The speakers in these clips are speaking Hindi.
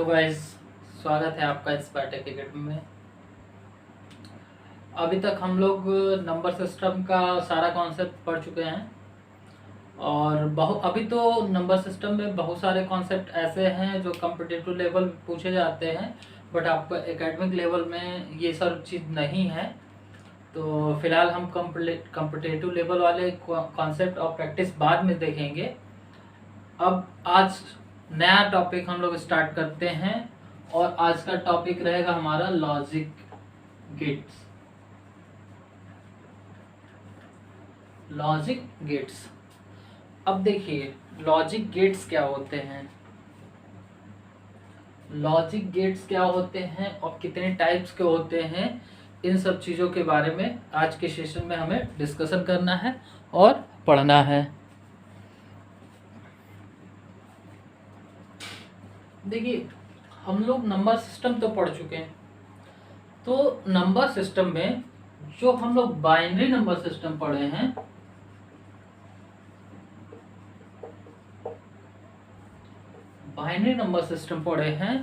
गाइस, स्वागत है आपका स्पार्टक एकेडमी में। अभी तक हम लोग नंबर सिस्टम का सारा कॉन्सेप्ट पढ़ चुके हैं और अभी तो नंबर सिस्टम में बहुत सारे कॉन्सेप्ट ऐसे हैं जो कॉम्पिटिटिव लेवल पे पूछे जाते हैं, बट आपका एकेडमिक लेवल में ये सब चीज़ नहीं है। तो फिलहाल हम कॉम्पिटिटिव लेवल वाले कॉन्सेप्ट और प्रैक्टिस बाद में देखेंगे। अब आज नया टॉपिक हम लोग स्टार्ट करते हैं और आज का टॉपिक रहेगा हमारा लॉजिक गेट्स। लॉजिक गेट्स, अब देखिए लॉजिक गेट्स क्या होते हैं, लॉजिक गेट्स क्या होते हैं और कितने टाइप्स के होते हैं, इन सब चीज़ों के बारे में आज के सेशन में हमें डिस्कशन करना है और पढ़ना है। देखिए हम लोग नंबर सिस्टम तो पढ़ चुके हैं, तो नंबर सिस्टम में जो हम लोग बाइनरी नंबर सिस्टम पढ़े हैं, बाइनरी नंबर सिस्टम पढ़े हैं,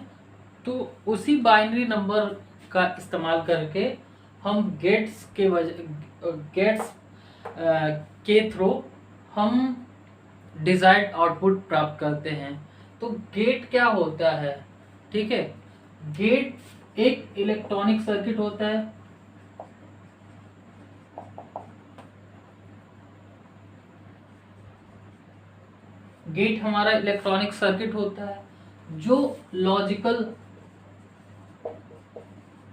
तो उसी बाइनरी नंबर का इस्तेमाल करके हम गेट्स के थ्रू हम डिजायर्ड आउटपुट प्राप्त करते हैं। तो गेट क्या होता है, ठीक है, गेट एक इलेक्ट्रॉनिक सर्किट होता है। गेट हमारा इलेक्ट्रॉनिक सर्किट होता है जो लॉजिकल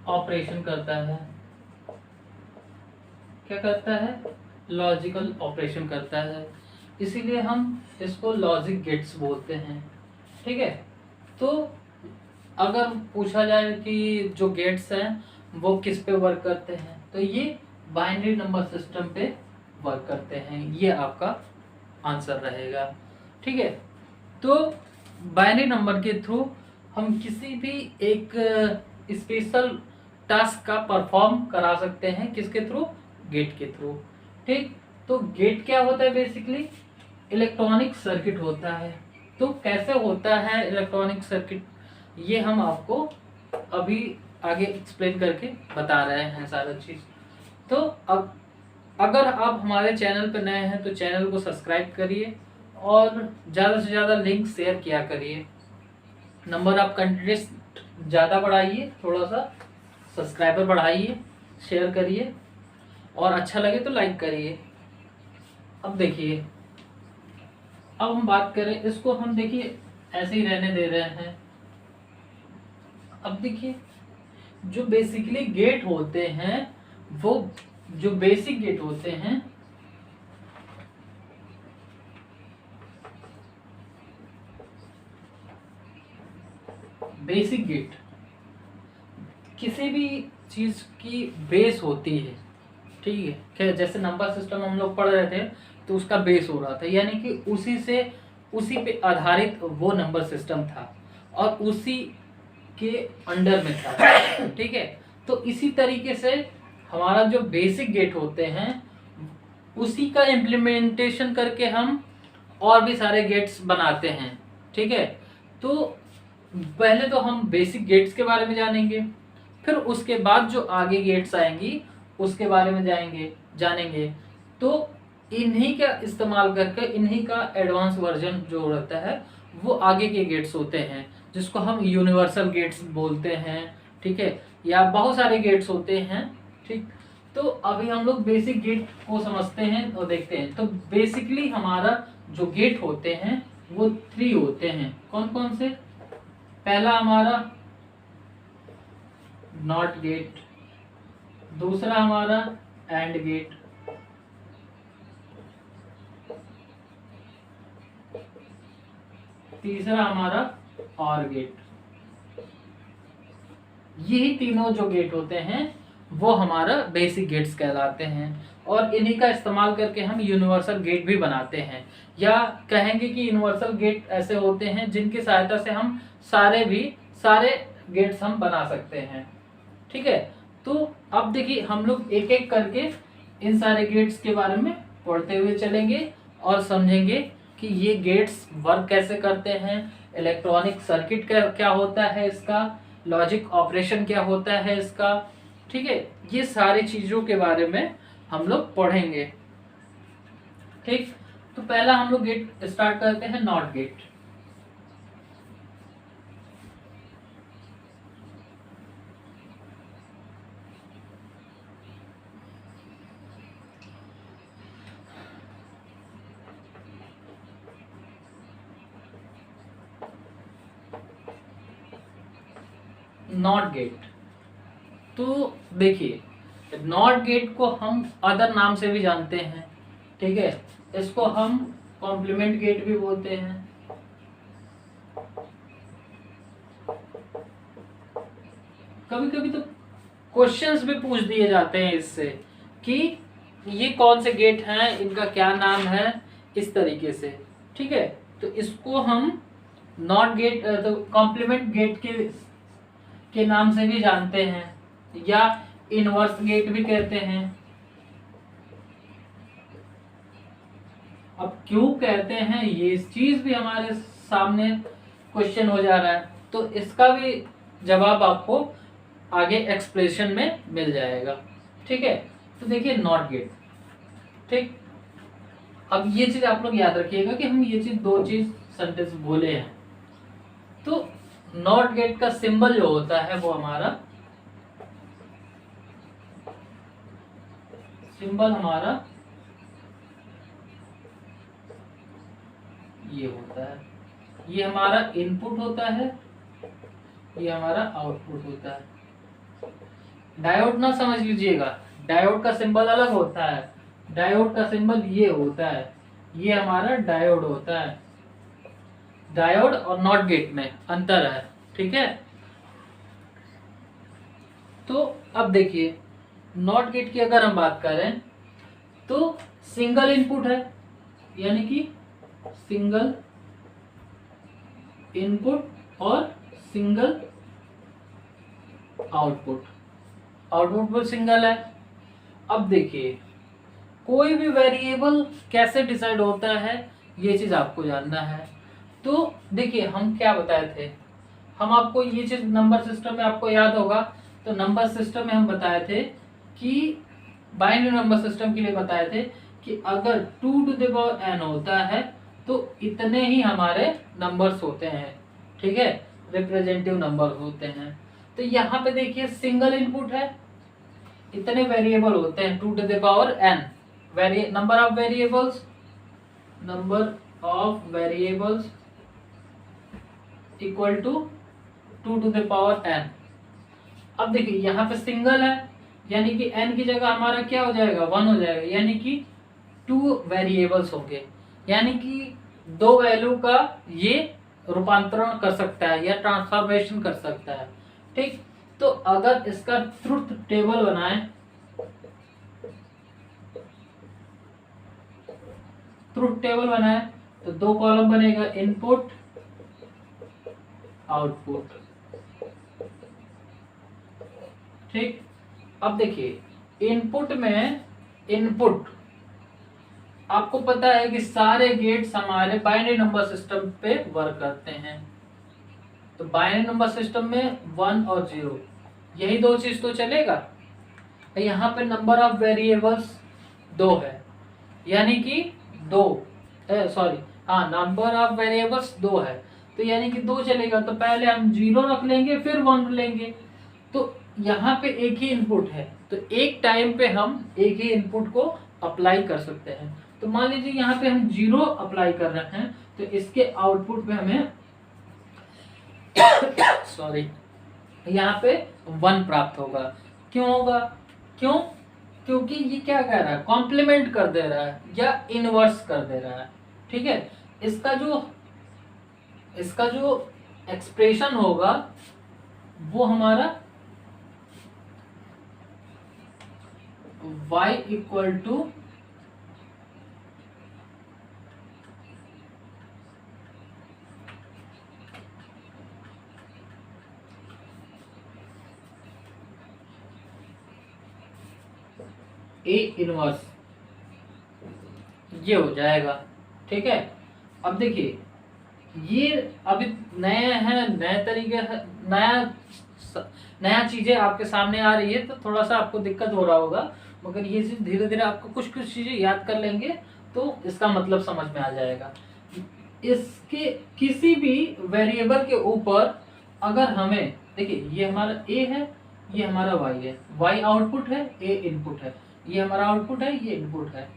ऑपरेशन करता है। क्या करता है? लॉजिकल ऑपरेशन करता है, इसीलिए हम इसको लॉजिक गेट्स बोलते हैं। ठीक है, तो अगर पूछा जाए कि जो गेट्स हैं वो किस पे वर्क करते हैं, तो ये बाइनरी नंबर सिस्टम पे वर्क करते हैं, ये आपका आंसर रहेगा। ठीक है, तो बाइनरी नंबर के थ्रू हम किसी भी एक स्पेशल टास्क का परफॉर्म करा सकते हैं, किसके थ्रू? गेट के थ्रू। ठीक, तो गेट क्या होता है? बेसिकली इलेक्ट्रॉनिक सर्किट होता है। तो कैसे होता है इलेक्ट्रॉनिक सर्किट, ये हम आपको अभी आगे एक्सप्लेन करके बता रहे हैं सारा चीज़। तो अब अगर आप हमारे चैनल पर नए हैं तो चैनल को सब्सक्राइब करिए और ज़्यादा से ज़्यादा लिंक शेयर किया करिए। नंबर आप कंटिन्यूस ज़्यादा बढ़ाइए, थोड़ा सा सब्सक्राइबर बढ़ाइए, शेयर करिए और अच्छा लगे तो लाइक करिए। अब देखिए, अब हम बात करें इसको, हम देखिए ऐसे ही रहने दे रहे हैं। अब देखिए जो बेसिकली गेट होते हैं, वो जो बेसिक गेट होते हैं, बेसिक गेट किसी भी चीज की बेस होती है। ठीक है, जैसे नंबर सिस्टम हम लोग पढ़ रहे थे तो उसका बेस हो रहा था, यानी कि उसी पे आधारित वो नंबर सिस्टम था और उसी के अंडर में था। ठीक है, तो इसी तरीके से हमारा जो बेसिक गेट होते हैं उसी का इम्प्लीमेंटेशन करके हम और भी सारे गेट्स बनाते हैं। ठीक है, तो पहले तो हम बेसिक गेट्स के बारे में जानेंगे, फिर उसके बाद जो आगे गेट्स आएंगी उसके बारे में जानेंगे। तो इन्हीं का इस्तेमाल करके, इन्हीं का एडवांस वर्जन जो रहता है वो आगे के गेट्स होते हैं, जिसको हम यूनिवर्सल गेट्स बोलते हैं। ठीक है, या बहुत सारे गेट्स होते हैं। ठीक, तो अभी हम लोग बेसिक गेट को समझते हैं और देखते हैं। तो बेसिकली हमारा जो गेट होते हैं वो 3 होते हैं। कौन कौन से? पहला हमारा नॉट गेट, दूसरा हमारा एंड गेट, तीसरा हमारा और गेट। यही तीनों जो गेट होते हैं वो हमारा बेसिक गेट्स कहलाते हैं और इन्हीं का इस्तेमाल करके हम यूनिवर्सल गेट भी बनाते हैं, या कहेंगे कि यूनिवर्सल गेट ऐसे होते हैं जिनकी सहायता से हम सारे गेट्स हम बना सकते हैं। ठीक है, तो अब देखिए हम लोग एक एक करके इन सारे गेट्स के बारे में पढ़ते हुए चलेंगे और समझेंगे कि ये गेट्स वर्क कैसे करते हैं, इलेक्ट्रॉनिक सर्किट क्या क्या होता है इसका, लॉजिक ऑपरेशन क्या होता है इसका, ठीक है। ये सारी चीजों के बारे में हम लोग पढ़ेंगे, ठीक। तो पहला हम लोग गेट स्टार्ट करते हैं, नॉट गेट। नॉट गेट, तो देखिए नॉट गेट को हम अदर नाम से भी जानते हैं, ठीक है। इसको हम कॉम्प्लीमेंट गेट भी बोलते हैं, कभी कभी तो क्वेश्चंस भी पूछ दिए जाते हैं इससे कि ये कौन से गेट हैं, इनका क्या नाम है, इस तरीके से, ठीक है। तो इसको हम नॉट गेट तो कॉम्प्लीमेंट गेट के नाम से भी जानते हैं, या इनवर्स गेट भी कहते हैं। अब क्यों कहते हैं ये इस चीज भी हमारे सामने क्वेश्चन हो जा रहा है, तो इसका भी जवाब आपको आगे एक्सप्रेशन में मिल जाएगा, ठीक है। तो देखिए नॉट गेट, ठीक। अब ये चीज आप लोग याद रखिएगा कि हम ये चीज दो चीज सेंटेंस बोले हैं। तो नॉट गेट का सिंबल जो होता है वो हमारा सिंबल हमारा ये होता है, ये हमारा इनपुट होता है, ये हमारा आउटपुट होता है। डायोड ना समझ लीजिएगा, डायोड का सिंबल अलग होता है, डायोड का सिंबल ये होता है, ये हमारा डायोड होता है। डायोड और नॉट गेट में अंतर है, ठीक है। तो अब देखिए नॉट गेट की अगर हम बात करें तो सिंगल इनपुट है, यानी कि सिंगल इनपुट और सिंगल आउटपुट, आउटपुट भी सिंगल है। अब देखिए कोई भी वेरिएबल कैसे डिसाइड होता है ये चीज आपको जानना है। तो देखिए हम क्या बताए थे, हम आपको ये चीज नंबर सिस्टम में आपको याद होगा, तो नंबर सिस्टम में हम बताए थे कि बाइनरी नंबर सिस्टम के लिए बताए थे कि अगर 2 to the power n होता है तो इतने ही हमारे नंबर्स होते हैं, ठीक है, रिप्रेजेंटेटिव नंबर होते हैं। तो यहाँ पे देखिए सिंगल इनपुट है, इतने वेरिएबल होते हैं 2 to the power n, number of variables equal to 2 to the power n। अब देखिए यहाँ पे सिंगल है, यानी कि n की जगह हमारा क्या हो जाएगा, 1 हो जाएगा, यानी कि 2 वेरिएबल्स होंगे, यानी कि 2 वैल्यू का ये रूपांतरण कर सकता है या ट्रांसफॉर्मेशन कर सकता है, ठीक। तो अगर इसका ट्रुथ टेबल बनाए, तो 2 कॉलम बनेगा, इनपुट आउटपुट, ठीक। अब देखिए इनपुट आपको पता है कि सारे गेट्स हमारे बाइनरी नंबर सिस्टम पे वर्क करते हैं। तो बाइनरी नंबर सिस्टम में 1 और 0 यही दो चीज तो चलेगा। यहाँ पे नंबर ऑफ वेरिएबल्स 2 है, यानी कि नंबर ऑफ वेरिएबल्स 2 है, तो यानी कि 2 चलेगा। तो पहले हम 0 रख लेंगे फिर 1 लेंगे। तो यहाँ पे एक ही इनपुट है, तो एक टाइम पे हम एक ही इनपुट को अप्लाई कर सकते हैं। तो मान लीजिए यहाँ पे हम 0 अप्लाई कर रहे हैं, तो इसके आउटपुट पे हमें यहाँ पे 1 प्राप्त होगा। क्यों होगा? क्योंकि ये क्या कह रहा है, कॉम्प्लीमेंट कर दे रहा है या इनवर्स कर दे रहा है, ठीक है। इसका जो एक्सप्रेशन होगा वो हमारा y equal to A inverse, ये हो जाएगा, ठीक है। अब देखिए ये अभी नए हैं, नए तरीके है, नया चीजें आपके सामने आ रही है, तो थोड़ा सा आपको दिक्कत हो रहा होगा, मगर ये चीज धीरे धीरे आपको कुछ कुछ चीजें याद कर लेंगे तो इसका मतलब समझ में आ जाएगा। इसके किसी भी वेरिएबल के ऊपर अगर हमें, देखिए ये हमारा ए है, ये हमारा वाई है, वाई आउटपुट है, ए इनपुट है, ये हमारा आउटपुट है, ये इनपुट है।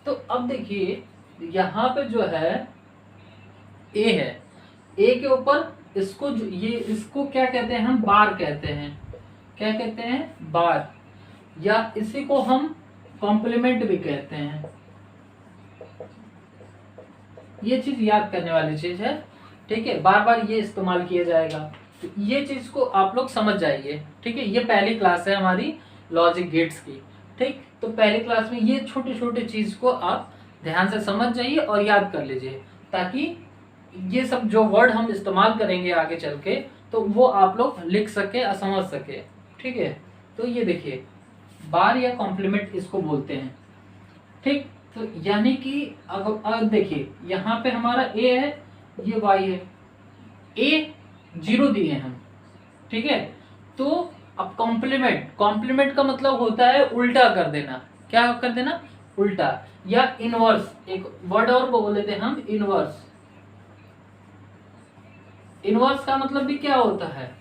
तो अब देखिए यहाँ पे जो है ए है, ए के ऊपर इसको ये इसको क्या कहते हैं, हम बार कहते हैं। क्या कहते हैं? बार, या इसी को हम कॉम्प्लीमेंट भी कहते हैं। ये चीज याद करने वाली चीज है, ठीक है, बार बार ये इस्तेमाल किया जाएगा, तो ये चीज को आप लोग समझ जाइए, ठीक है। ये पहली क्लास है हमारी लॉजिक गेट्स की, ठीक। तो पहली क्लास में ये छोटे छोटे चीज को आप ध्यान से समझ जाइए और याद कर लीजिए, ताकि ये सब जो वर्ड हम इस्तेमाल करेंगे आगे चल के, तो वो आप लोग लिख सके और समझ सके, ठीक है। तो ये देखिए बार या कॉम्प्लीमेंट इसको बोलते हैं, ठीक। तो यानी कि अगर देखिए यहाँ पे हमारा ए है, ये वाई है, ए 0 दिए हम, ठीक है। तो अब कॉम्प्लीमेंट, कॉम्प्लीमेंट का मतलब होता है उल्टा कर देना। क्या कर देना? उल्टा, या इनवर्स। एक वर्ड और बोल लेते हैं हम, इनवर्स। इनवर्स का मतलब भी क्या होता है?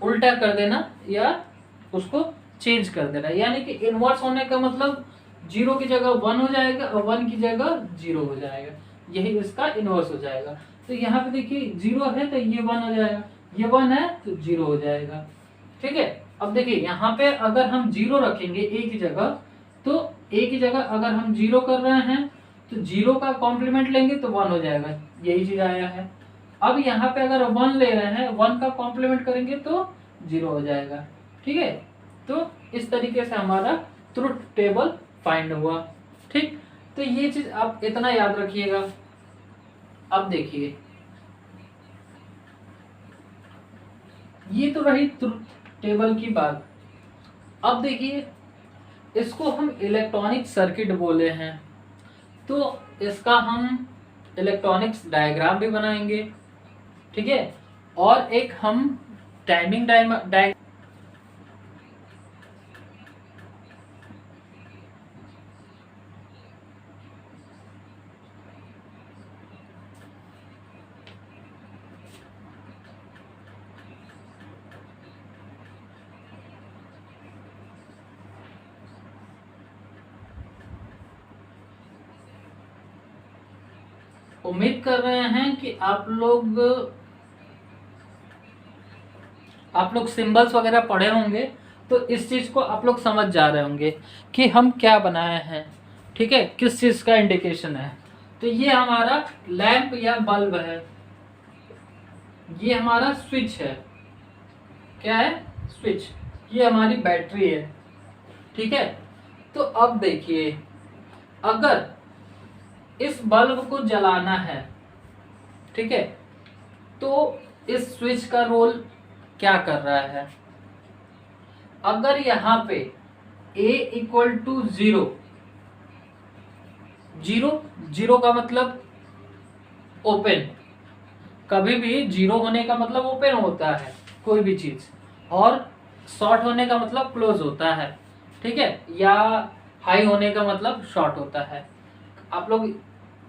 उल्टा कर देना या उसको चेंज कर देना। यानी कि इनवर्स होने का मतलब 0 की जगह 1 हो जाएगा और 1 की जगह 0 हो जाएगा, यही इसका इनवर्स हो जाएगा। तो यहाँ पे देखिए 0 है तो ये 1 हो जाएगा, ये 1 है तो 0 हो जाएगा, ठीक है। अब देखिए यहाँ पे अगर हम 0 रखेंगे ए की जगह, तो ए की जगह अगर हम 0 कर रहे हैं तो 0 का कॉम्प्लीमेंट लेंगे तो 1 हो जाएगा, यही चीज आया है। अब यहाँ पे अगर 1 ले रहे हैं, 1 का कॉम्प्लीमेंट करेंगे तो 0 हो जाएगा, ठीक है। तो इस तरीके से हमारा ट्रुथ टेबल फाइंड हुआ, ठीक। तो ये चीज आप इतना याद रखिएगा। अब देखिए ये तो रही ट्रुथ टेबल की बात। अब देखिए इसको हम इलेक्ट्रॉनिक सर्किट बोले हैं, तो इसका हम इलेक्ट्रॉनिक्स डायग्राम भी बनाएंगे, ठीक है। और एक हम टाइमिंग डायग्राम, उम्मीद कर रहे हैं कि आप लोग सिंबल्स वगैरह पढ़े होंगे, तो इस चीज को आप लोग समझ जा रहे होंगे कि हम क्या बनाए हैं, ठीक है, किस चीज का इंडिकेशन है। तो ये हमारा लैंप या बल्ब है, ये हमारा स्विच है। क्या है? स्विच। ये हमारी बैटरी है, ठीक है। तो अब देखिए अगर इस बल्ब को जलाना है, ठीक है, तो इस स्विच का रोल क्या कर रहा है? अगर यहाँ पे A इक्वल टू 0, 0 का मतलब ओपन, कभी भी 0 होने का मतलब ओपन होता है कोई भी चीज, और शॉर्ट होने का मतलब क्लोज होता है, ठीक है, या हाई होने का मतलब शॉर्ट होता है। आप लोग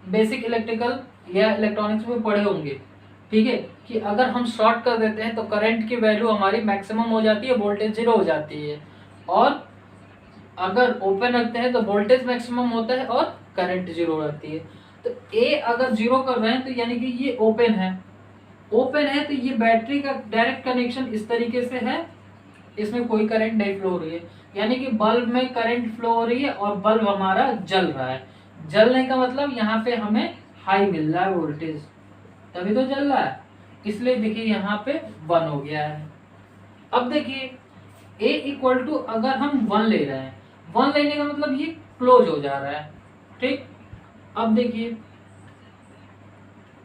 बेसिक इलेक्ट्रिकल या इलेक्ट्रॉनिक्स में पढ़े होंगे, ठीक है, कि अगर हम शॉर्ट कर देते हैं तो करंट की वैल्यू हमारी मैक्सिमम हो जाती है, वोल्टेज 0 हो जाती है, और अगर ओपन रखते हैं तो वोल्टेज मैक्सिमम होता है और करंट 0 रहती है। तो ए अगर 0 कर रहे हैं तो यानी कि ये ओपन है, ओपन है तो ये बैटरी का डायरेक्ट कनेक्शन इस तरीके से है, इसमें कोई करंट नहीं फ्लो हो रही है, यानी कि बल्ब में करंट फ्लो हो रही है और बल्ब हमारा जल रहा है। जलने का मतलब यहाँ पे हमें हाई मिल रहा है वोल्टेज, तभी तो जल रहा है, इसलिए देखिए यहाँ पे 1 हो गया है। अब देखिए A इक्वल टू अगर हम 1 ले रहे हैं, 1 लेने का मतलब ये क्लोज हो जा रहा है, ठीक। अब देखिए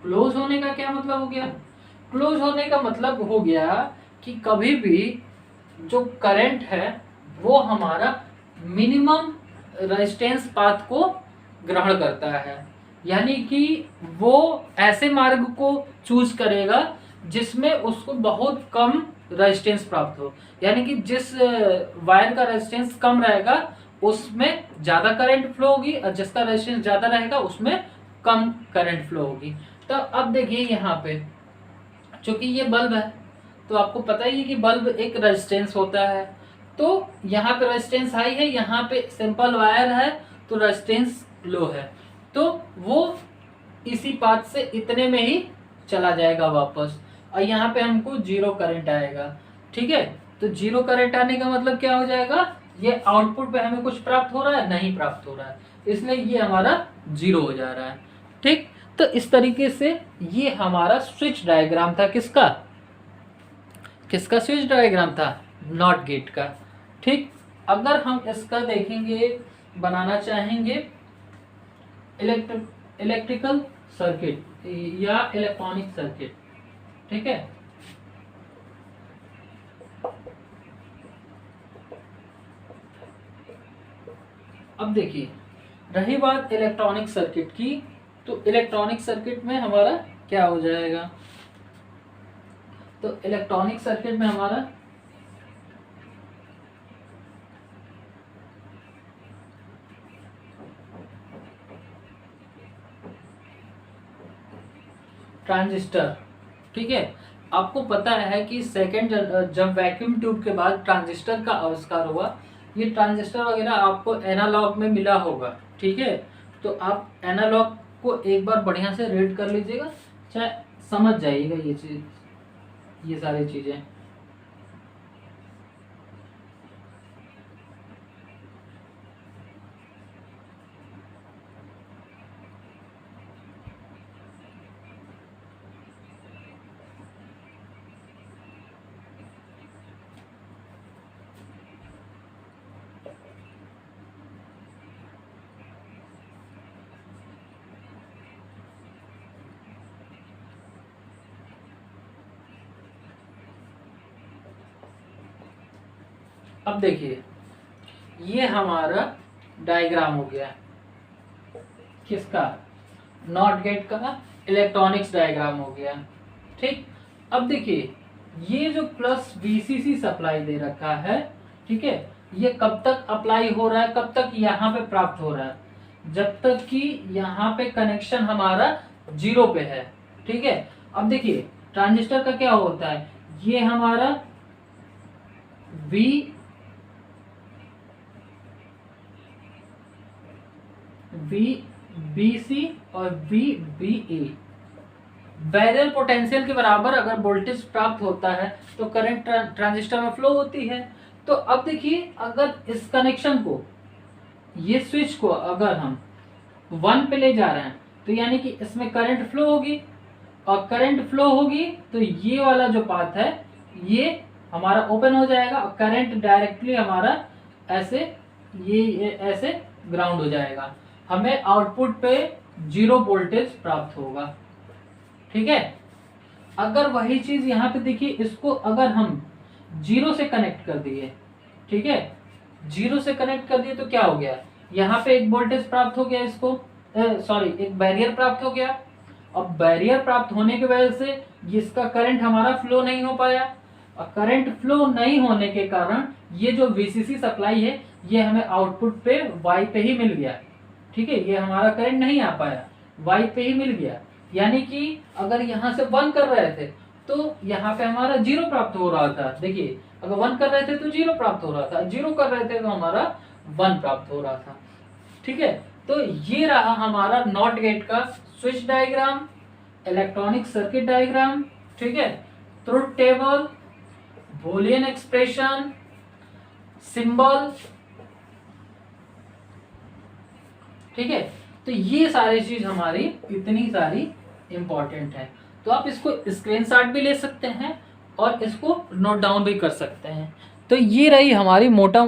क्लोज होने का क्या मतलब हो गया? क्लोज होने का मतलब हो गया कि कभी भी जो करंट है वो हमारा मिनिमम रेजिस्टेंस पाथ को ग्रहण करता है, यानी कि वो ऐसे मार्ग को चूज करेगा जिसमें उसको बहुत कम रेजिस्टेंस प्राप्त हो, यानी कि जिस वायर का रेजिस्टेंस कम रहेगा उसमें ज़्यादा करंट फ्लो होगी और जिसका रेजिस्टेंस ज़्यादा रहेगा उसमें कम करंट फ्लो होगी। तो अब देखिए यहाँ पे चूंकि ये बल्ब है तो आपको पता ही है कि बल्ब एक रेजिस्टेंस होता है, तो यहाँ पे रेजिस्टेंस हाई है, यहाँ पे सिंपल वायर है तो रेजिस्टेंस लो है, तो वो इसी पाथ से इतने में ही चला जाएगा वापस, और यहाँ पे हमको जीरो करंट आएगा। ठीक है, तो जीरो करंट आने का मतलब क्या हो जाएगा, ये आउटपुट पे हमें कुछ प्राप्त हो रहा है, नहीं प्राप्त हो रहा है, इसलिए ये हमारा जीरो हो जा रहा है। ठीक, तो इस तरीके से ये हमारा स्विच डायग्राम था, किसका किसका स्विच डायग्राम था, नॉट गेट का। ठीक, अगर हम इसका देखेंगे, बनाना चाहेंगे इलेक्ट्रिकल सर्किट या इलेक्ट्रॉनिक सर्किट, ठीक है, अब देखिए रही बात इलेक्ट्रॉनिक सर्किट की, तो इलेक्ट्रॉनिक सर्किट में हमारा क्या हो जाएगा, तो इलेक्ट्रॉनिक सर्किट में हमारा ट्रांजिस्टर, ठीक है, आपको पता है कि सेकंड जब वैक्यूम ट्यूब के बाद ट्रांजिस्टर का आविष्कार हुआ, ये ट्रांजिस्टर वगैरह आपको एनालॉग में मिला होगा। ठीक है, तो आप एनालॉग को एक बार बढ़िया से रीड कर लीजिएगा, चाहे समझ जाइएगा ये चीज, ये सारी चीजें। अब देखिए ये हमारा डायग्राम हो गया, किसका, नॉट गेट का इलेक्ट्रॉनिक्स डायग्राम हो गया। ठीक, अब देखिए ये जो प्लस वीसीसी सप्लाई दे रखा है, ठीक है, ये कब तक अप्लाई हो रहा है, कब तक यहाँ पे प्राप्त हो रहा है, जब तक कि यहाँ पे कनेक्शन हमारा जीरो पे है। ठीक है, अब देखिए ट्रांजिस्टर का क्या होता है, ये हमारा VBC और VBA बैरियर पोटेंशियल के बराबर अगर वोल्टेज प्राप्त होता है तो करंट ट्रांजिस्टर में फ्लो होती है। तो अब देखिए अगर इस कनेक्शन को, ये स्विच को अगर हम 1 पे ले जा रहे हैं तो यानी कि इसमें करंट फ्लो होगी, और करंट फ्लो होगी तो ये वाला जो पाथ है ये हमारा ओपन हो जाएगा और करंट डायरेक्टली हमारा ऐसे ये ऐसे ग्राउंड हो जाएगा, हमें आउटपुट पे जीरो वोल्टेज प्राप्त होगा। ठीक है, अगर वही चीज यहाँ पे देखिए, इसको अगर हम जीरो से कनेक्ट कर दिए, ठीक है, जीरो से कनेक्ट कर दिए तो क्या हो गया, यहाँ पे एक वोल्टेज प्राप्त हो गया, इसको सॉरी एक बैरियर प्राप्त हो गया। अब बैरियर प्राप्त होने की वजह से इसका करंट हमारा फ्लो नहीं हो पाया, और करंट फ्लो नहीं होने के कारण ये जो वीसीसी सप्लाई है ये हमें आउटपुट पे वाई पे ही मिल गया। ठीक है, ये हमारा करंट नहीं आ पाया, वाई पे ही मिल गया, यानी कि अगर यहाँ से 1 कर रहे थे तो यहाँ पे हमारा जीरो प्राप्त हो रहा था। देखिए अगर 1 कर रहे थे तो जीरो प्राप्त हो रहा था, जीरो कर रहे थे तो हमारा 1 प्राप्त हो रहा था। ठीक है, तो ये रहा हमारा नॉट गेट का switch diagram, electronic circuit diagram. ठीक है, truth table, Boolean expression, symbol. ठीक है, तो ये सारी चीज हमारी इतनी सारी इंपॉर्टेंट है, तो आप इसको स्क्रीनशॉट भी ले सकते हैं और इसको नोट डाउन भी कर सकते हैं। तो ये रही हमारी मोटा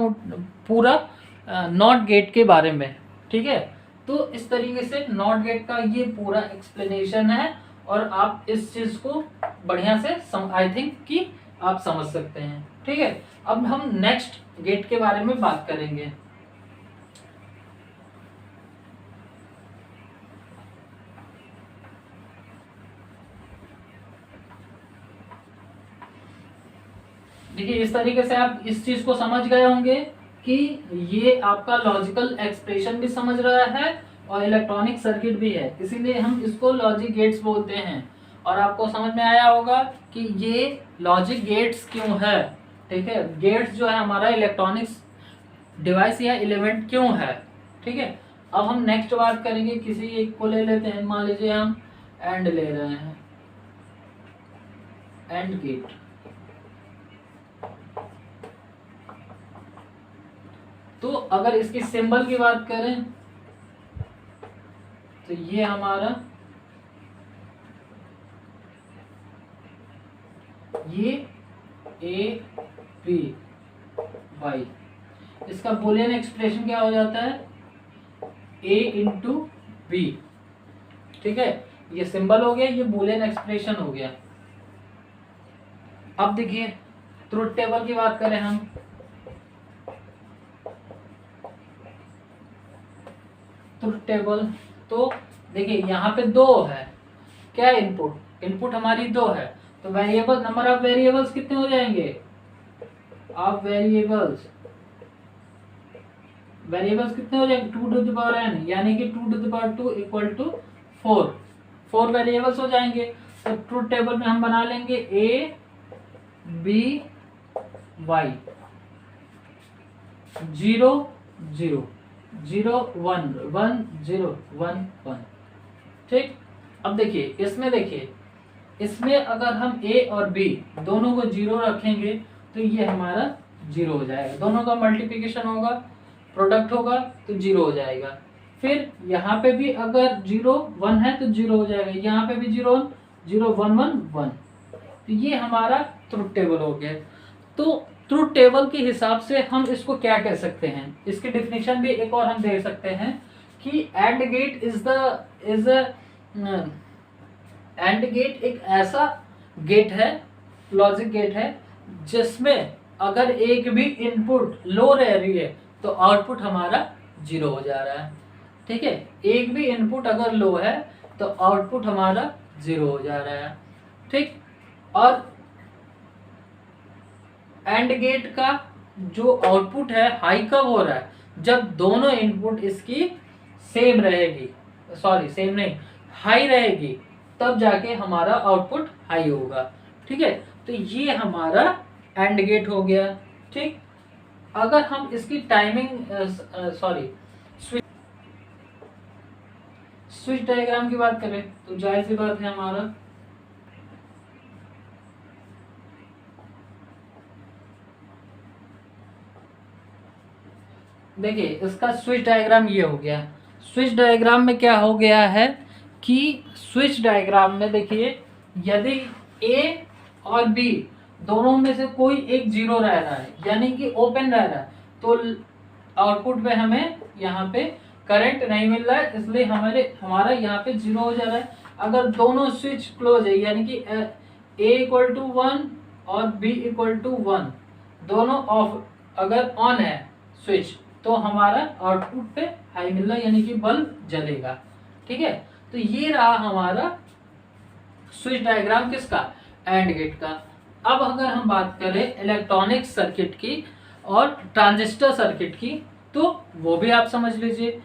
पूरा नॉट गेट के बारे में। ठीक है, तो इस तरीके से नॉट गेट का ये पूरा एक्सप्लेनेशन है, और आप इस चीज को बढ़िया से आई थिंक कि आप समझ सकते हैं। ठीक है, अब हम नेक्स्ट गेट के बारे में बात करेंगे। देखिए इस तरीके से आप इस चीज को समझ गए होंगे कि ये आपका लॉजिकल एक्सप्रेशन भी समझ रहा है और इलेक्ट्रॉनिक सर्किट भी है, इसीलिए हम इसको लॉजिक गेट्स बोलते हैं। और आपको समझ में आया होगा कि ये लॉजिक गेट्स क्यों है। ठीक है, गेट्स जो है हमारा इलेक्ट्रॉनिक्स डिवाइस या एलिमेंट क्यों है। ठीक है, अब हम नेक्स्ट बात करेंगे, किसी एक को ले लेते हैं, मान लीजिए हम एंड ले रहे हैं, एंड गेट। तो अगर इसकी सिंबल की बात करें तो ये हमारा ये ए बी वाई, इसका बूलियन एक्सप्रेशन क्या हो जाता है, ए इंटू बी। ठीक है, ये सिंबल हो गया, ये बूलियन एक्सप्रेशन हो गया। अब देखिए ट्रुथ टेबल की बात करें हम, ट्रुथ टेबल तो देखिए यहाँ पे दो है, क्या इनपुट, इनपुट हमारी दो है, तो वेरिएबल नंबर ऑफ वेरिएबल्स कितने हो जाएंगे, ऑफ वेरिएबल्स, वेरिएबल्स कितने हो जाएंगे 2 टू द पावर n, यानी कि 2 to the power 2 equal to 4 variables हो जाएंगे। तो ट्रुथ टेबल में हम बना लेंगे a b y 0 0 0 1 1 0 1 1। ठीक, अब देखिए इसमें, देखिए इसमें अगर हम a और b दोनों को 0 रखेंगे तो ये हमारा 0 हो जाएगा, दोनों का मल्टीप्लिकेशन होगा, प्रोडक्ट होगा तो 0 हो जाएगा। फिर यहाँ पे भी अगर 0 1 है तो 0 हो जाएगा, यहाँ पे भी 0 0 1 1 1। तो ये हमारा ट्रुथ टेबल हो गया। तो ट्रुथ टेबल के हिसाब से हम इसको क्या कह सकते हैं, इसकी डेफिनेशन भी एक और हम दे सकते हैं कि एंड गेट एंड गेट एक ऐसा गेट है, लॉजिक गेट है, जिसमें अगर एक भी इनपुट लो रह रही है तो आउटपुट हमारा 0 हो जा रहा है। ठीक है, एक भी इनपुट अगर लो है तो आउटपुट हमारा 0 हो जा रहा है। ठीक, और एंड गेट का जो आउटपुट है हाई कब हो रहा है, जब दोनों इनपुट इसकी सेम रहेगी, सॉरी सेम नहीं, हाई रहेगी, तब जाके हमारा आउटपुट हाई होगा। ठीक है, तो ये हमारा एंड गेट हो गया। ठीक, अगर हम इसकी टाइमिंग स्विच डायग्राम की बात करें तो जाहिर सी बात है हमारा देखिए इसका स्विच डायग्राम ये हो गया। स्विच डायग्राम में क्या हो गया है कि स्विच डायग्राम में देखिए यदि ए और बी दोनों में से कोई एक 0 रह रहा है, यानी कि ओपन रह रहा है, तो आउटपुट में हमें यहाँ पे करंट नहीं मिल रहा है, इसलिए हमारा यहाँ पे 0 हो जा रहा है। अगर दोनों स्विच क्लोज है, यानी कि ए इक्वल टू 1 और बी इक्वल टू 1 दोनों ऑफ अगर ऑन है स्विच, तो हमारा आउटपुट पे हाई मिल रहा है, यानी कि बल्ब जलेगा। ठीक है, तो ये रहा हमारा स्विच डायग्राम किसका, एंड गेट का। अब अगर हम बात करें इलेक्ट्रॉनिक सर्किट की और ट्रांजिस्टर सर्किट की, तो वो भी आप समझ लीजिए।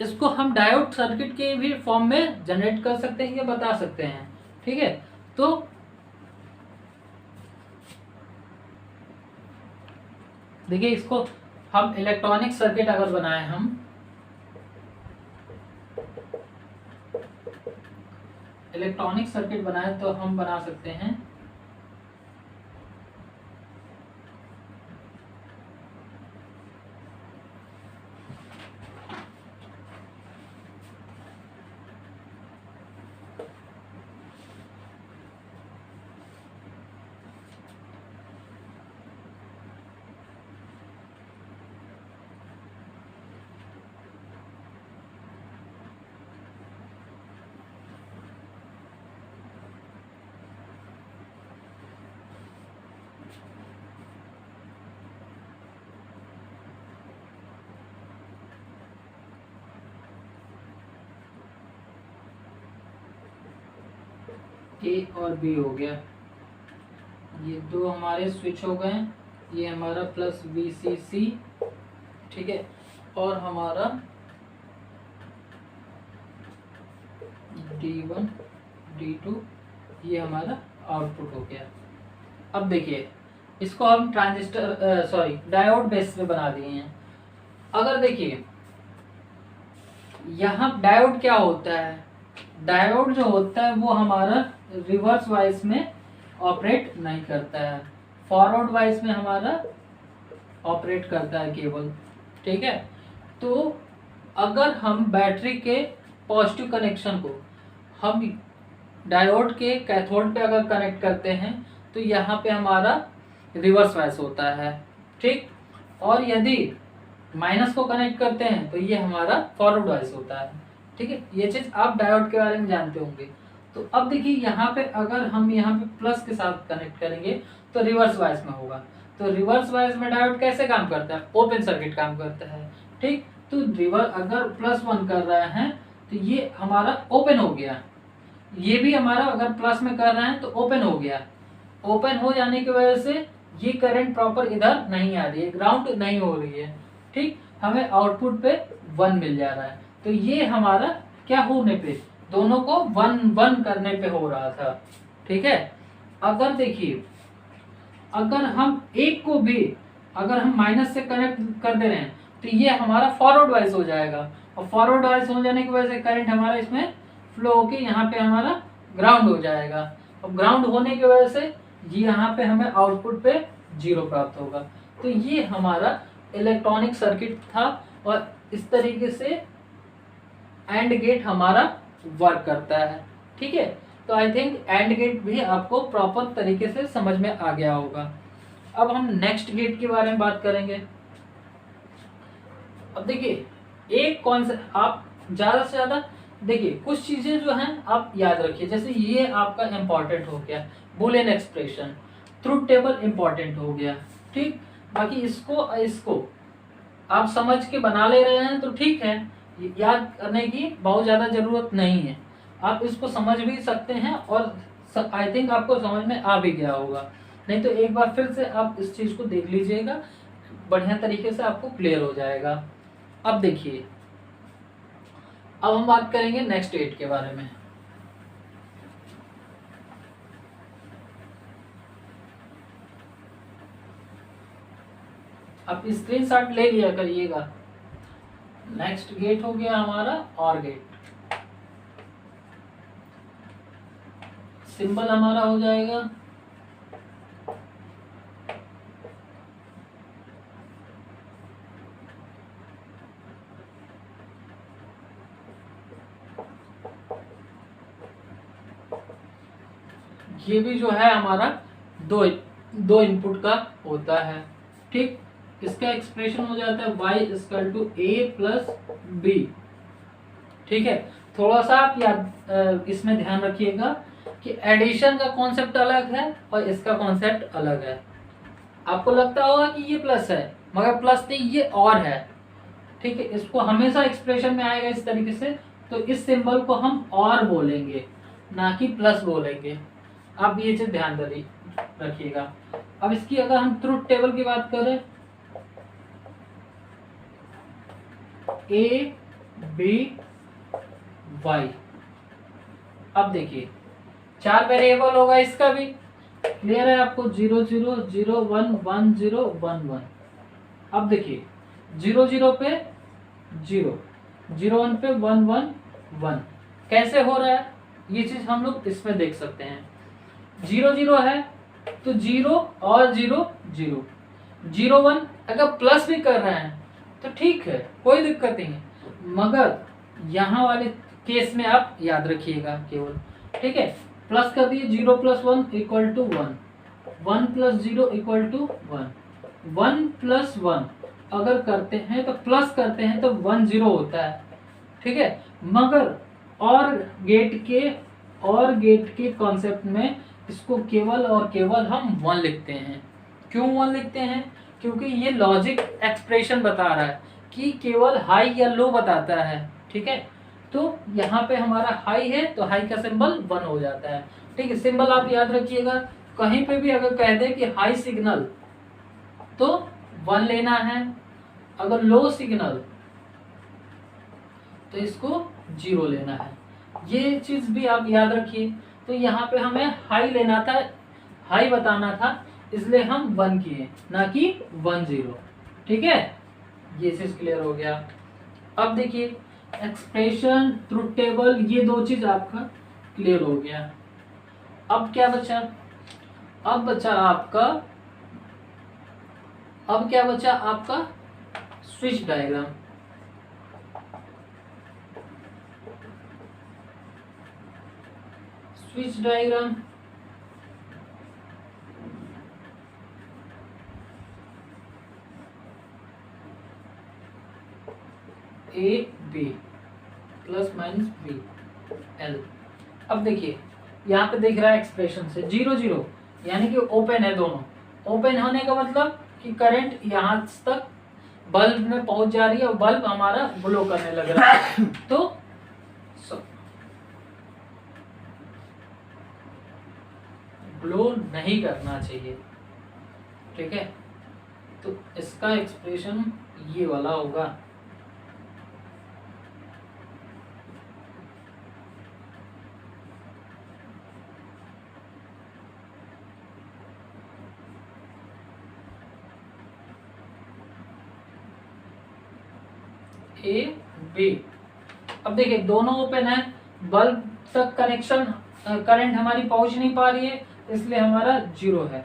इसको हम डायोड सर्किट के भी फॉर्म में जनरेट कर सकते हैं या बता सकते हैं। ठीक है, तो देखिए इसको हम इलेक्ट्रॉनिक सर्किट अगर बनाए, हम इलेक्ट्रॉनिक सर्किट बनाए तो हम बना सकते हैं ए और बी हो गया, ये दो हमारे स्विच हो गए, ये हमारा प्लस VCC, ठीक है, और हमारा D1 D2 ये हमारा आउटपुट हो गया। अब देखिए इसको हम ट्रांजिस्टर डायोड बेस पे बना दिए हैं। अगर देखिए यहाँ डायोड क्या होता है, डायोड जो होता है वो हमारा रिवर्स वाइज में ऑपरेट नहीं करता है, फॉरवर्ड वाइज में हमारा ऑपरेट करता है केवल, ठीक है। तो अगर हम बैटरी के पॉजिटिव कनेक्शन को हम डायोड के कैथोड पे अगर कनेक्ट करते हैं तो यहाँ पे हमारा रिवर्स वाइज होता है, ठीक। और यदि माइनस को कनेक्ट करते हैं तो ये हमारा फॉरवर्ड वाइज होता है, ठीक है। ये चीज आप डायोड के बारे में जानते होंगे। तो अब देखिए यहाँ पे अगर हम यहाँ पे प्लस के साथ कनेक्ट करेंगे तो रिवर्स वाइज में होगा। तो रिवर्स वाइज में डायोड कैसे काम करता है, ओपन सर्किट काम करता है, ठीक। तो रिवर्स अगर +1 कर रहे हैं तो ये हमारा ओपन हो गया, ये भी हमारा अगर प्लस में कर रहे हैं तो ओपन हो गया। ओपन हो जाने की वजह से ये करंट प्रॉपर इधर नहीं आ रही है, ग्राउंड नहीं हो रही है, ठीक। हमें आउटपुट पे 1 मिल जा रहा है। तो ये हमारा क्या होने पे, दोनों को 1 करने पे हो रहा था, ठीक है। अगर देखिए अगर हम एक को भी अगर हम माइनस से कनेक्ट कर दे रहे हैं तो ये हमारा फॉरवर्ड वाइज हो जाएगा, और फॉरवर्ड वाइज हो जाने की वजह से करंट हमारा इसमें फ्लो होके यहाँ पे हमारा ग्राउंड हो जाएगा। और ग्राउंड होने की वजह से यहाँ पे हमें आउटपुट पे 0 प्राप्त होगा। तो ये हमारा इलेक्ट्रॉनिक सर्किट था, और इस तरीके से एंड गेट हमारा वर्क करता है, ठीक है। तो आई थिंक एंड गेट भी आपको प्रॉपर तरीके से समझ में आ गया होगा। अब हम नेक्स्ट गेट के बारे में बात करेंगे। अब देखिए एक कॉन्सेप्ट आप ज्यादा से ज्यादा देखिए, कुछ चीजें जो हैं आप याद रखिए। जैसे ये आपका इंपॉर्टेंट हो गया, Boolean expression, truth table important हो गया, ठीक। बाकी इसको आप समझ के बना ले रहे हैं तो ठीक है, याद करने की बहुत ज्यादा जरूरत नहीं है। आप इसको समझ भी सकते हैं और आई थिंक आपको समझ में आ भी गया होगा। नहीं तो एक बार फिर से आप इस चीज को देख लीजिएगा, बढ़िया तरीके से आपको क्लियर हो जाएगा। अब देखिए अब हम बात करेंगे नेक्स्ट 8 के बारे में। आप स्क्रीनशॉट ले लिया करिएगा। नेक्स्ट गेट हो गया हमारा और गेट, सिंबल हमारा हो जाएगा ये भी जो है हमारा दो इनपुट का होता है, ठीक। इसका एक्सप्रेशन हो जाता है y=a+b, ठीक है। थोड़ा सा आप याद इसमें ध्यान रखिएगा कि एडिशन का कॉन्सेप्ट अलग है और इसका कॉन्सेप्ट अलग है। आपको लगता होगा कि ये प्लस है, मगर प्लस नहीं, ये और है, ठीक है। इसको हमेशा एक्सप्रेशन में आएगा इस तरीके से, तो इस सिंबल को हम और बोलेंगे, ना कि प्लस बोलेंगे। आप ये चीज ध्यान रखिएगा। अब इसकी अगर हम ट्रुथ टेबल की बात करें, A B Y, अब देखिए 4 वेरिएबल होगा, इसका भी क्लियर है आपको, 0 0 0 1 1 0 1 1। अब देखिए 0 0 पे 0, 0 1 पे 1 1 1 कैसे हो रहा है, ये चीज हम लोग इसमें देख सकते हैं। 0 0 है तो 0 और 0 0, 0 1 अगर प्लस भी कर रहे हैं तो ठीक है, कोई दिक्कत नहीं है, मगर यहाँ वाले केस में आप याद रखिएगा केवल, ठीक है। प्लस कर दिए, 0 + 1 = 1, 1 + 0 = 1, 1 + 1 अगर करते हैं तो प्लस करते हैं तो 1 0 होता है, ठीक है। मगर और गेट के कॉन्सेप्ट में इसको केवल और केवल हम 1 लिखते हैं। क्यों 1 लिखते हैं? क्योंकि ये लॉजिक एक्सप्रेशन बता रहा है कि केवल हाई या लो बताता है, ठीक है। तो यहाँ पे हमारा हाई है तो हाई का सिंबल 1 हो जाता है, ठीक है। सिंबल आप याद रखिएगा, कहीं पे भी अगर कह दे कि हाई सिग्नल तो 1 लेना है, अगर लो सिग्नल तो इसको 0 लेना है। ये चीज भी आप याद रखिए। तो यहाँ पे हमें हाई लेना था, हाई बताना था, इसलिए हम 1 किए, ना कि 1 0। ठीक है, ये चीज क्लियर हो गया। अब देखिए एक्सप्रेशन, ट्रुथ टेबल, ये 2 चीज आपका क्लियर हो गया। अब क्या बचा? अब बचा आपका, अब क्या बचा आपका? Switch diagram. Switch diagram A B plus minus B L. अब देखिए यहाँ पे दिख रहा है एक्सप्रेशन से 0 0, यानी कि ओपन है दोनों। ओपन होने का मतलब कि करंट यहाँ तक बल्ब में पहुंच जा रही है और बल्ब हमारा ग्लो करने लग रहा है। तो ग्लो नहीं करना चाहिए। ठीक है, तो इसका एक्सप्रेशन ये वाला होगा। A B. अब देखिए दोनों ओपन है, बल्ब तक कनेक्शन करंट हमारी पहुंच नहीं पा रही है, इसलिए हमारा 0 है।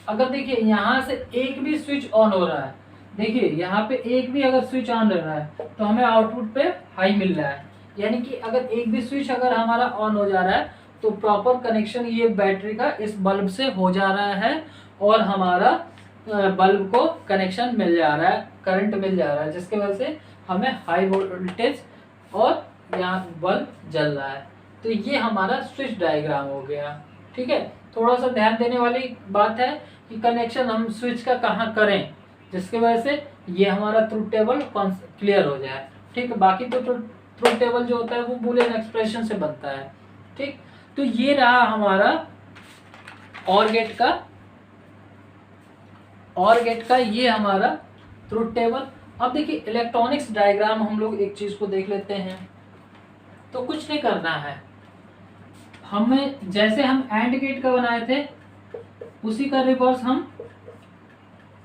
अगर देखिए यहाँ से एक भी स्विच ऑन हो रहा है, देखिए यहाँ पे एक भी अगर स्विच ऑन रह रहा है तो हमें आउटपुट पे हाई मिल रहा है। यानी कि अगर एक भी स्विच अगर हमारा ऑन हो जा रहा है तो प्रॉपर कनेक्शन ये बैटरी का इस बल्ब से हो जा रहा है और हमारा बल्ब को कनेक्शन मिल जा रहा है, करंट मिल जा रहा है, जिसकी वजह से हमें हाई वोल्टेज और यहाँ बल्ब जल रहा है। तो ये हमारा स्विच डायग्राम हो गया। ठीक है, थोड़ा सा ध्यान देने वाली बात है कि कनेक्शन हम स्विच का कहाँ करें, जिसकी वजह से ये हमारा ट्रुथ टेबल क्लियर हो जाए। ठीक है, बाकी तो ट्रुथ टेबल जो होता है वो बूलियन एक्सप्रेशन से बनता है। ठीक, तो ये रहा हमारा और गेट का ये हमारा ट्रुथ टेबल। अब देखिए इलेक्ट्रॉनिक्स डायग्राम हम लोग एक चीज को देख लेते हैं। तो कुछ नहीं करना है, हमें जैसे हम एंड गेट का बनाए थे उसी का रिवर्स हम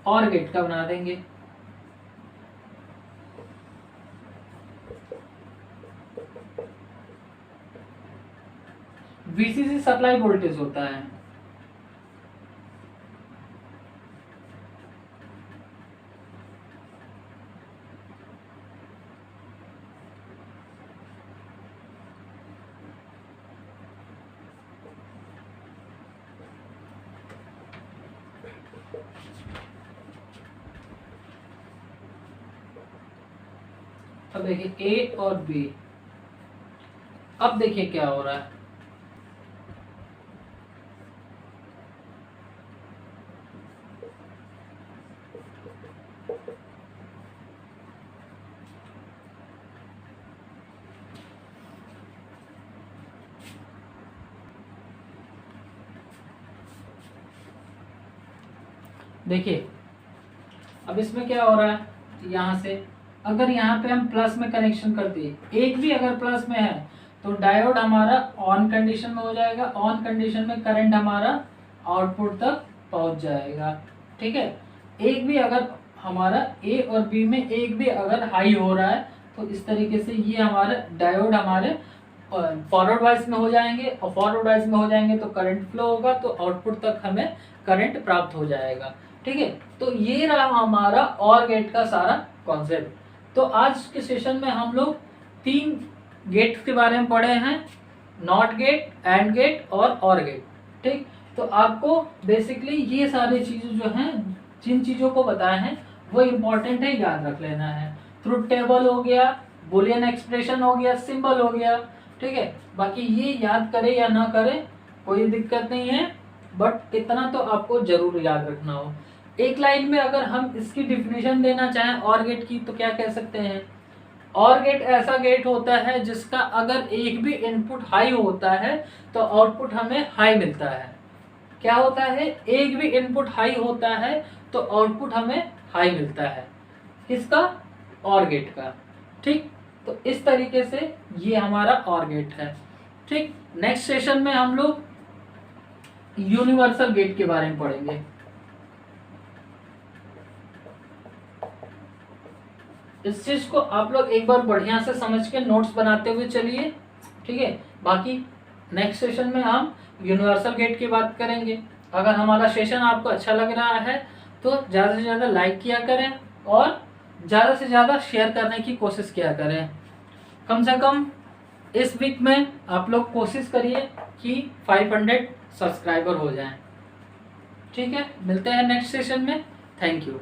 और गेट का बना देंगे। वीसीसी सप्लाई वोल्टेज होता है। अब देखिए ए और बी। अब देखिए क्या हो रहा है, देखिए अब इसमें क्या हो रहा है, यहाँ से अगर यहाँ पे हम प्लस में कनेक्शन कर दिए, एक भी अगर प्लस में है तो डायोड हमारा ऑन कंडीशन में हो जाएगा। ऑन कंडीशन में करंट हमारा आउटपुट तक पहुंच जाएगा। ठीक है, एक भी अगर हमारा ए और बी में एक भी अगर हाई हो रहा है तो इस तरीके से ये हमारे डायोड हमारे फॉरवर्ड वाइज में हो जाएंगे और फॉरवर्ड वाइज में हो जाएंगे तो करंट फ्लो होगा तो आउटपुट तक हमें करंट प्राप्त हो जाएगा। ठीक है, तो ये रहा हमारा और गेट का सारा कॉन्सेप्ट। तो आज के सेशन में हम लोग 3 गेट के बारे में पढ़े हैं, नॉट गेट, एंड गेट और गेट। ठीक, तो आपको बेसिकली ये सारी चीजें जो हैं, जिन चीजों को बताए हैं वो इम्पोर्टेंट है, याद रख लेना है। ट्रुथ टेबल हो गया, बुलियन एक्सप्रेशन हो गया, सिंबल हो गया। ठीक है, बाकी ये याद करे या ना करे कोई दिक्कत नहीं है, बट इतना तो आपको जरूर याद रखना हो। एक लाइन में अगर हम इसकी डिफिनेशन देना चाहें और गेट की तो क्या कह सकते हैं, और गेट ऐसा गेट होता है जिसका अगर एक भी इनपुट हाई होता है तो आउटपुट हमें हाई मिलता है। क्या होता है, एक भी इनपुट हाई होता है तो आउटपुट हमें हाई मिलता है, किसका, और गेट का। ठीक, तो इस तरीके से ये हमारा और गेट है। ठीक, नेक्स्ट सेशन में हम लोग यूनिवर्सल गेट के बारे में पढ़ेंगे। इस चीज को आप लोग एक बार बढ़िया से समझ के नोट्स बनाते हुए चलिए। ठीक है, बाकी नेक्स्ट सेशन में हम यूनिवर्सल गेट की बात करेंगे। अगर हमारा सेशन आपको अच्छा लग रहा है तो ज़्यादा से ज़्यादा लाइक किया करें और ज़्यादा से ज़्यादा शेयर करने की कोशिश किया करें। कम से कम इस वीक में आप लोग कोशिश करिए कि 500 सब्सक्राइबर हो जाएं। ठीक है, मिलते हैं नेक्स्ट सेशन में। Thank you.